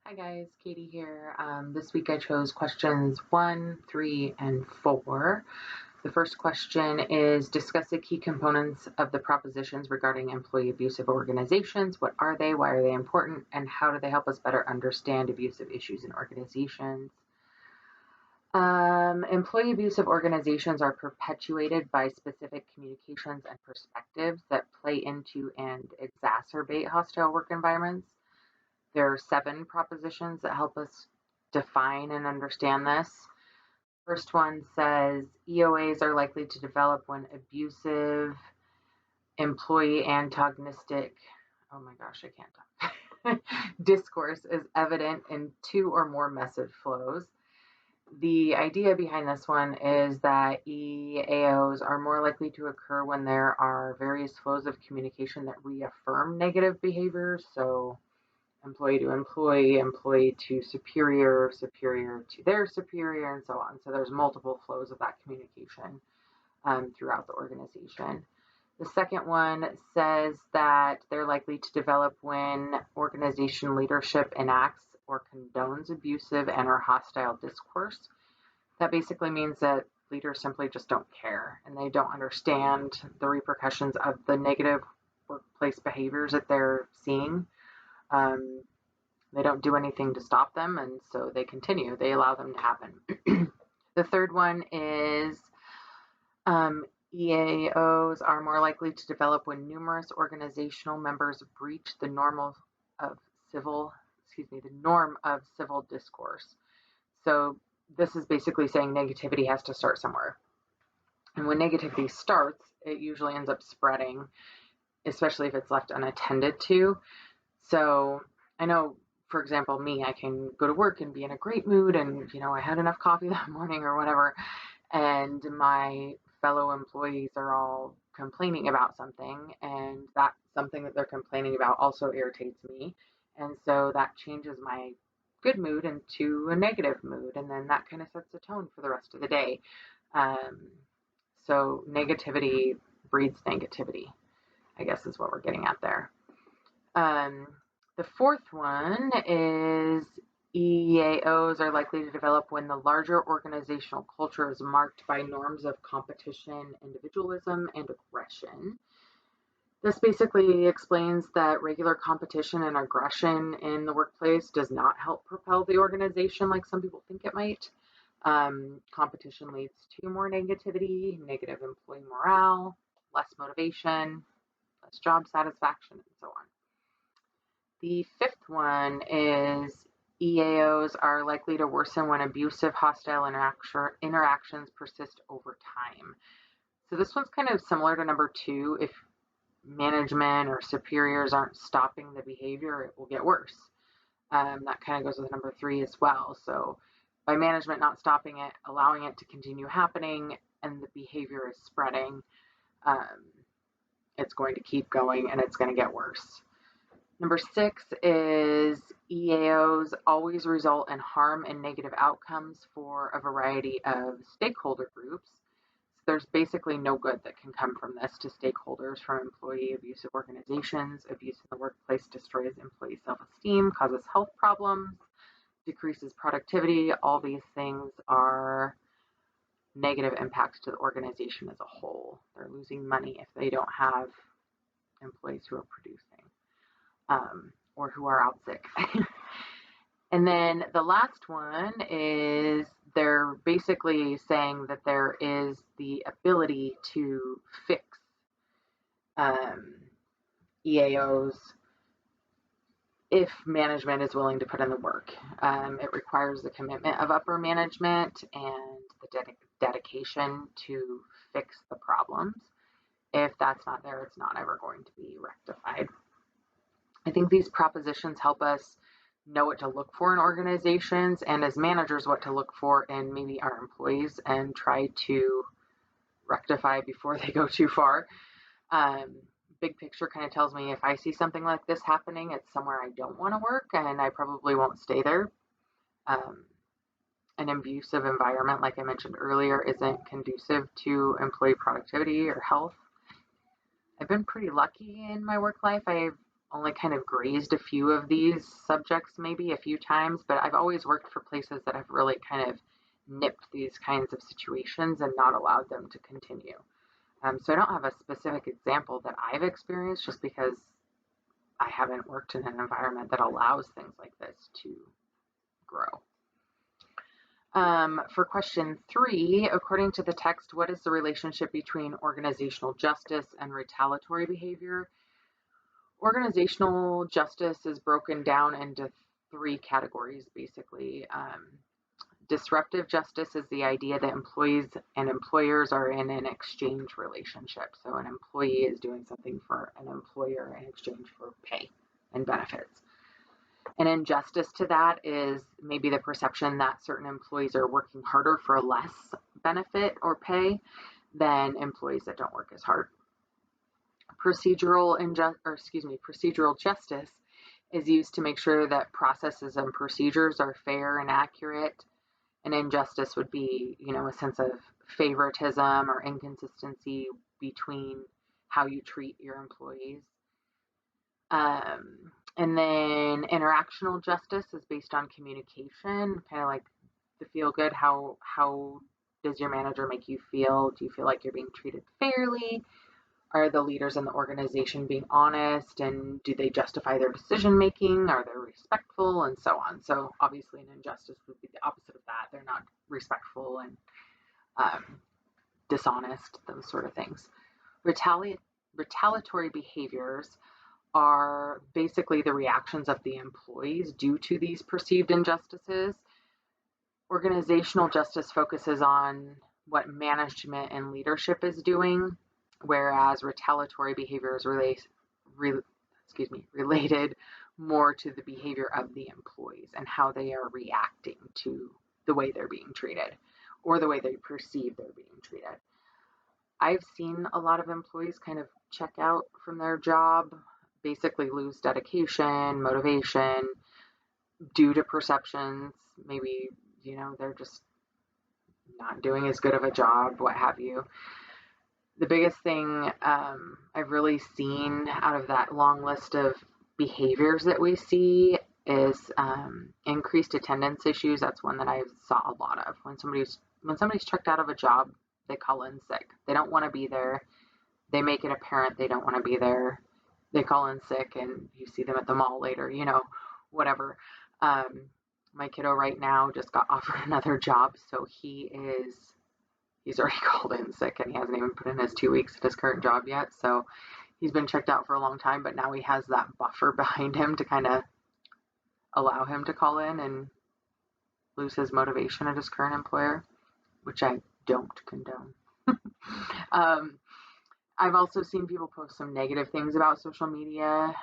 Hi guys, Katie here. This week I chose questions 1, 3, and 4. The first question is discuss the key components of the propositions regarding employee abusive organizations. What are they? Why are they important? And how do they help us better understand abusive issues in organizations? Employee abusive organizations are perpetuated by specific communications and perspectives that play into and exacerbate hostile work environments. There are 7 propositions that help us define and understand this. First one says EOAs are likely to develop when abusive, employee antagonistic, oh my gosh, I can't talk, discourse is evident in 2 or more message flows. The idea behind this one is that EAOs are more likely to occur when there are various flows of communication that reaffirm negative behaviors. So employee to employee, employee to superior, superior to their superior, and so on. So there's multiple flows of that communication throughout the organization. The second one says that they're likely to develop when organization leadership enacts or condones abusive and or hostile discourse. That basically means that leaders simply just don't care and they don't understand the repercussions of the negative workplace behaviors that they're seeing. They don't do anything to stop them, and so they continue. They allow them to happen. The third one is EAOs are more likely to develop when numerous organizational members breach the norm of civil discourse. So this is basically saying negativity has to start somewhere. And when negativity starts, it usually ends up spreading, especially if it's left unattended to. So I know, for example, me, I can go to work and be in a great mood and, I had enough coffee that morning or whatever, and my fellow employees are all complaining about something, and that something that they're complaining about also irritates me. And so that changes my good mood into a negative mood, and then that kind of sets the tone for the rest of the day. So negativity breeds negativity, I guess is what we're getting at there. The fourth one is EAOs are likely to develop when the larger organizational culture is marked by norms of competition, individualism, and aggression. This basically explains that regular competition and aggression in the workplace does not help propel the organization like some people think it might. Competition leads to more negativity, negative employee morale, less motivation, less job satisfaction, and so on. The fifth one is EAOs are likely to worsen when abusive, hostile interactions persist over time. So this one's kind of similar to number 2. If management or superiors aren't stopping the behavior, it will get worse. That kind of goes with number 3 as well. So by management not stopping it, allowing it to continue happening, and the behavior is spreading, it's going to keep going and it's going to get worse. Number 6 is EAOs always result in harm and negative outcomes for a variety of stakeholder groups. So there's basically no good that can come from this to stakeholders from employee abusive organizations. Abuse in the workplace destroys employee self-esteem, causes health problems, decreases productivity. All these things are negative impacts to the organization as a whole. They're losing money if they don't have employees who are producing. Or who are out sick. And then the last one is they're basically saying that there is the ability to fix EAOs if management is willing to put in the work. It requires the commitment of upper management and the dedication to fix the problems. If that's not there, it's not ever going to be rectified. I think these propositions help us know what to look for in organizations, and as managers, what to look for in maybe our employees and try to rectify before they go too far. Big picture kind of tells me if I see something like this happening, it's somewhere I don't want to work and I probably won't stay there. An abusive environment, like I mentioned earlier, isn't conducive to employee productivity or health. I've been pretty lucky in my work life. I've only kind of grazed a few of these subjects maybe a few times, but I've always worked for places that have really kind of nipped these kinds of situations and not allowed them to continue. So I don't have a specific example that I've experienced just because I haven't worked in an environment that allows things like this to grow. For question 3, according to the text, what is the relationship between organizational justice and retaliatory behavior? Organizational justice is broken down into 3 categories, basically. Disruptive justice is the idea that employees and employers are in an exchange relationship. So an employee is doing something for an employer in exchange for pay and benefits. An injustice to that is maybe the perception that certain employees are working harder for less benefit or pay than employees that don't work as hard. Procedural justice is used to make sure that processes and procedures are fair and accurate. An injustice would be, a sense of favoritism or inconsistency between how you treat your employees. And then interactional justice is based on communication, kind of like the feel good. How does your manager make you feel? Do you feel like you're being treated fairly? Are the leaders in the organization being honest, and do they justify their decision making? Are they respectful, and so on? So obviously an injustice would be the opposite of that. They're not respectful and dishonest, those sort of things. Retaliatory behaviors are basically the reactions of the employees due to these perceived injustices. Organizational justice focuses on what management and leadership is doing, whereas retaliatory behavior is related more to the behavior of the employees and how they are reacting to the way they're being treated or the way they perceive they're being treated. I've seen a lot of employees kind of check out from their job, basically lose dedication, motivation due to perceptions. Maybe, they're just not doing as good of a job, what have you. The biggest thing I've really seen out of that long list of behaviors that we see is increased attendance issues. That's one that I saw a lot of. When somebody's checked out of a job, they call in sick. They don't want to be there. They make it apparent they don't want to be there. They call in sick, and you see them at the mall later, whatever. My kiddo right now just got offered another job, so he's already called in sick, and he hasn't even put in his 2 weeks at his current job yet. So he's been checked out for a long time, but now he has that buffer behind him to kind of allow him to call in and lose his motivation at his current employer, which I don't condone. I've also seen people post some negative things about social media.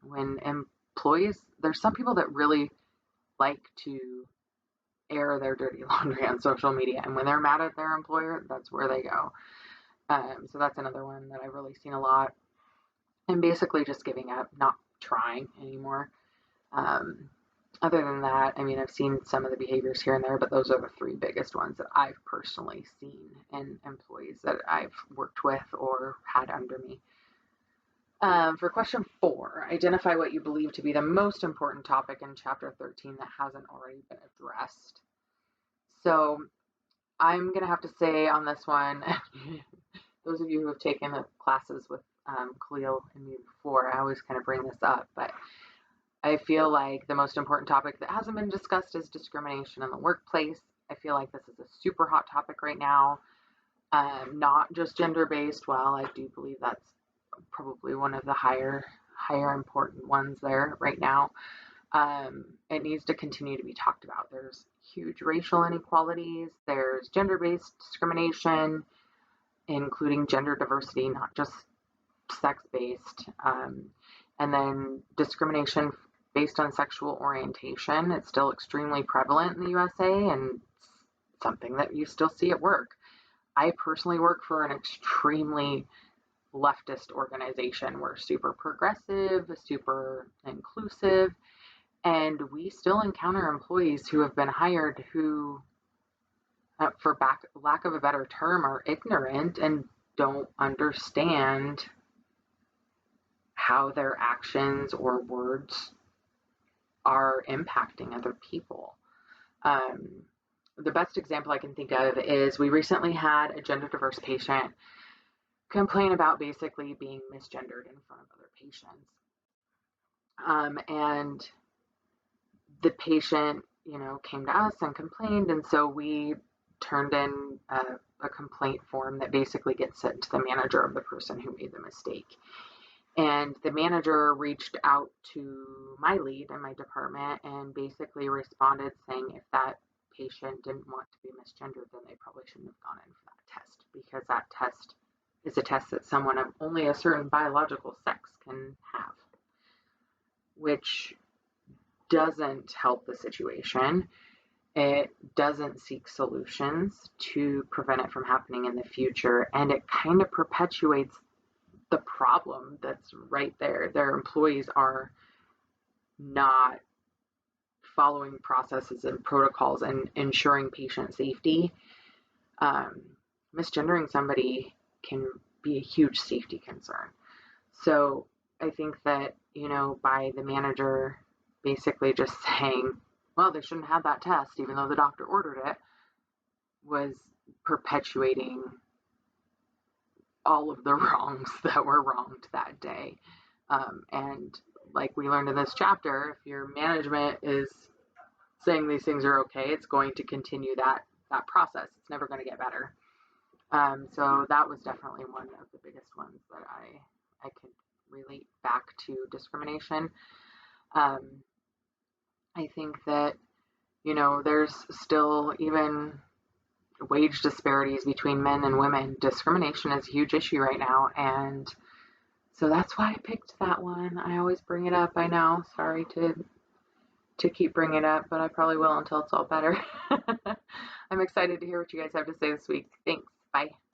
When employees, there's some people that really like to air their dirty laundry on social media, and when they're mad at their employer, that's where they go. So that's another one that I've really seen a lot. And basically just giving up, not trying anymore. Other than that, I've seen some of the behaviors here and there, but those are the 3 biggest ones that I've personally seen in employees that I've worked with or had under me. For question 4, identify what you believe to be the most important topic in chapter 13 that hasn't already been addressed. So I'm going to have to say on this one, those of you who have taken the classes with Khalil and me before, I always kind of bring this up, but I feel like the most important topic that hasn't been discussed is discrimination in the workplace. I feel like this is a super hot topic right now, not just gender-based. While I do believe that's probably one of the higher important ones there right now. It needs to continue to be talked about. There's huge racial inequalities. There's gender-based discrimination, including gender diversity, not just sex-based. And then discrimination based on sexual orientation. It's still extremely prevalent in the USA and something that you still see at work. I personally work for an extremely leftist organization. We're super progressive, super inclusive, and we still encounter employees who have been hired who, for lack of a better term, are ignorant and don't understand how their actions or words are impacting other people. The best example I can think of is we recently had a gender diverse patient complain about basically being misgendered in front of other patients. And the patient, came to us and complained, and so we turned in a complaint form that basically gets sent to the manager of the person who made the mistake. And the manager reached out to my lead in my department and basically responded saying if that patient didn't want to be misgendered, then they probably shouldn't have gone in for that test, because that test is a test that someone of only a certain biological sex can have, which doesn't help the situation. It doesn't seek solutions to prevent it from happening in the future, and it kind of perpetuates the problem that's right there. Their employees are not following processes and protocols and ensuring patient safety. Misgendering somebody can be a huge safety concern. So I think that, by the manager basically just saying, well, they shouldn't have that test, even though the doctor ordered it, was perpetuating all of the wrongs that were wronged that day. And like we learned in this chapter, if your management is saying these things are okay, it's going to continue that process. It's never going to get better. So that was definitely one of the biggest ones that I could relate back to discrimination. I think that, there's still even wage disparities between men and women. Discrimination is a huge issue right now, and so that's why I picked that one. I always bring it up, I know. Sorry to keep bringing it up, but I probably will until it's all better. I'm excited to hear what you guys have to say this week. Thanks. Bye.